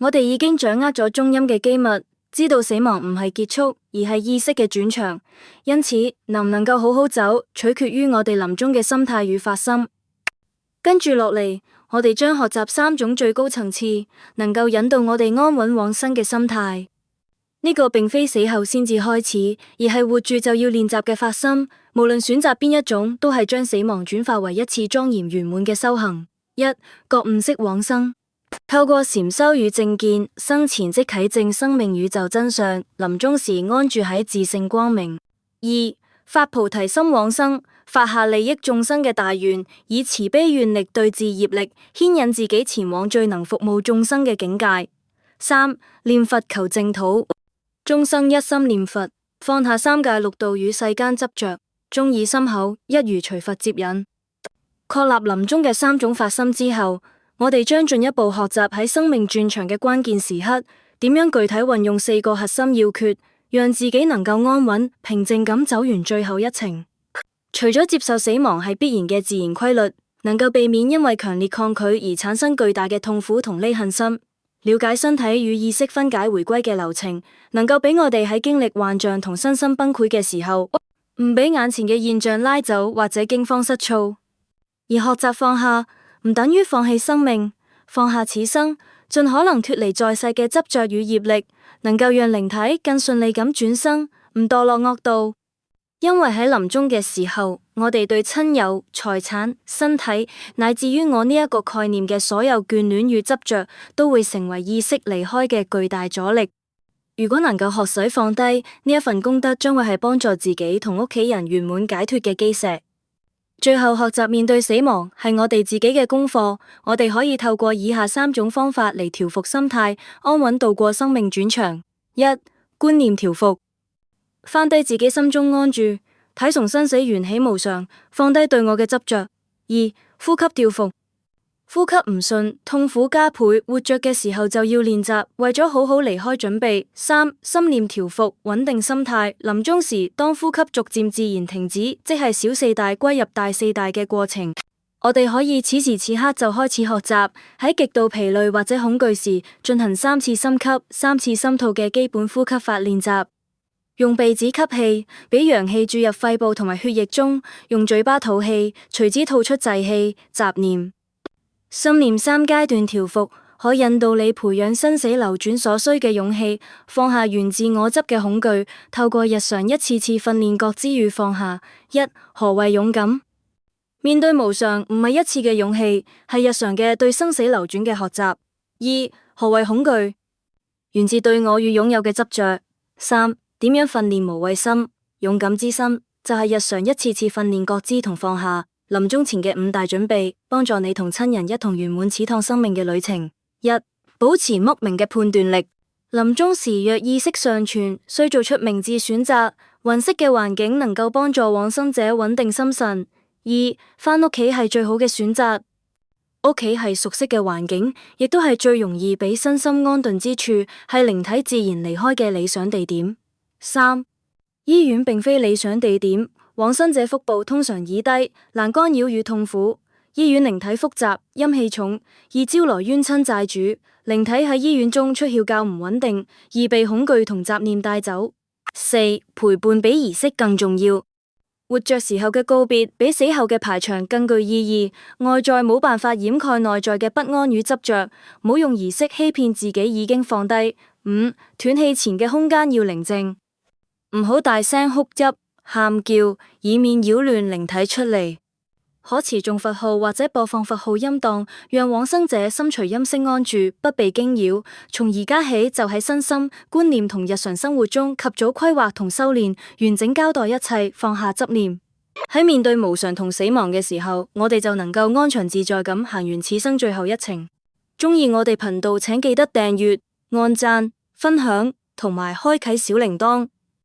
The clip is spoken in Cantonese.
我哋已經掌握咗中陰嘅機密，知道死亡唔係結束，而係意識嘅轉場。因此，能唔能夠好好走，取決於我哋臨終嘅心態與發心。跟住落嚟，我哋將學習3種最高層次，能夠引導我哋安穩往生嘅心態。呢個並非死後先至開始，而係活住就要練習嘅發心。無論選擇邊一種，都係將死亡轉化為一次莊嚴圓滿嘅修行。一、覺悟式往生。透過禪修與正見，生前即啟證生命宇宙真相，臨終時安住喺自性光明。二、發菩提心往生，發下利益眾生嘅大願，以慈悲願力對治業力，牽引自己前往最能服務眾生嘅境界。三、念佛求淨土，終生一心念佛，放下三界六道與世間執着，忠以心口一如隨佛接引。確立臨終嘅3種發心之後，我哋將進一步學習喺生命轉場嘅關鍵時刻，點樣具體運用4個核心要訣，讓自己能夠安穩平靜咁走完最後一程。除咗接受死亡係必然嘅自然規律，能夠避免因為強烈抗拒而產生巨大嘅痛苦同戾恨心，了解身體與意識分解回歸嘅流程，能夠俾我哋喺經歷幻象同身心崩潰嘅時候，唔俾眼前嘅現象拉走或者驚慌失措。而學習放下，唔等於放棄生命，放下此生，盡可能脫離在世嘅執着與業力，能夠讓靈體更順利咁轉生，唔墮落惡道。因為喺臨終嘅時候，我哋對親友、財產、身體，乃至於我呢一個概念嘅所有眷戀與執着，都會成為意識離開嘅巨大阻力。如果能夠學識放低，呢一份功德將會係幫助自己同屋企人圓滿解脫嘅基石。最後學習面對死亡係我哋自己嘅功課，我哋可以透過以下3種方法嚟調伏心態，安穩度過生命轉場。一、觀念調伏，放低自己心中安住，體崇生死緣起無常，放低對我嘅執着。二、呼吸調伏，呼吸唔順，痛苦加倍，活着嘅時候就要練習，為咗好好離開準備。三、心念調伏，穩定心態，臨終時當呼吸逐漸自然停止，即係小四大歸入大四大嘅過程。我哋可以此時此刻就開始學習，喺極度疲累或者恐懼時進行3次深吸、3次深吐嘅基本呼吸法練習。用鼻子吸氣，俾陽氣注入肺部同埋血液中；用嘴巴吐氣，隨之吐出滯氣、雜念。心念3階段調伏，可引導你培養生死流轉所需嘅勇氣，放下源自我執嘅恐懼。透過日常一次次訓練覺知與放下。一、何謂勇敢？面對無常唔係一次嘅勇氣，係日常嘅對生死流轉嘅學習。二、何謂恐懼？源自對我與擁有嘅執着。三、點樣訓練無畏心、勇敢之心？就係日常一次次訓練覺知同放下。臨終前嘅5大準備，幫助你同親人一同圓滿此趟生命嘅旅程。一、保持莫名嘅判斷力。臨終時若意識尚存，需做出明智選擇。雲色嘅環境能夠幫助往生者穩定心神。二、返屋企係最好嘅選擇。屋企係熟悉嘅環境，亦都係最容易俾身心安頓之處，係靈體自然離開嘅理想地點。三、醫院並非理想地點。往生者腹部通常已低，難干擾與痛苦。醫院靈體複雜，陰氣重，易招來冤親債主。靈體喺醫院中出竅較唔穩定，易被恐懼同雜念帶走。四、陪伴比儀式更重要。活着時候嘅告別，比死後嘅排場更具意義。外在冇辦法掩蓋內在嘅不安與執着，唔好用儀式欺騙自己已經放低。五、斷氣前嘅空間要寧靜，唔好大聲哭泣、喊叫，以免擾亂靈體出嚟。可持誦佛號或者播放佛號音檔，讓往生者心隨音聲安住，不被驚擾。從而家起就喺身心、觀念同日常生活中及早規劃同修煉，完整交代一切，放下執念。喺面對無常同死亡嘅時候，我哋就能夠安詳自在咁行完此生最後一程。鍾意我哋頻道，請記得訂閱、按讚、分享同埋開啟小鈴鐺。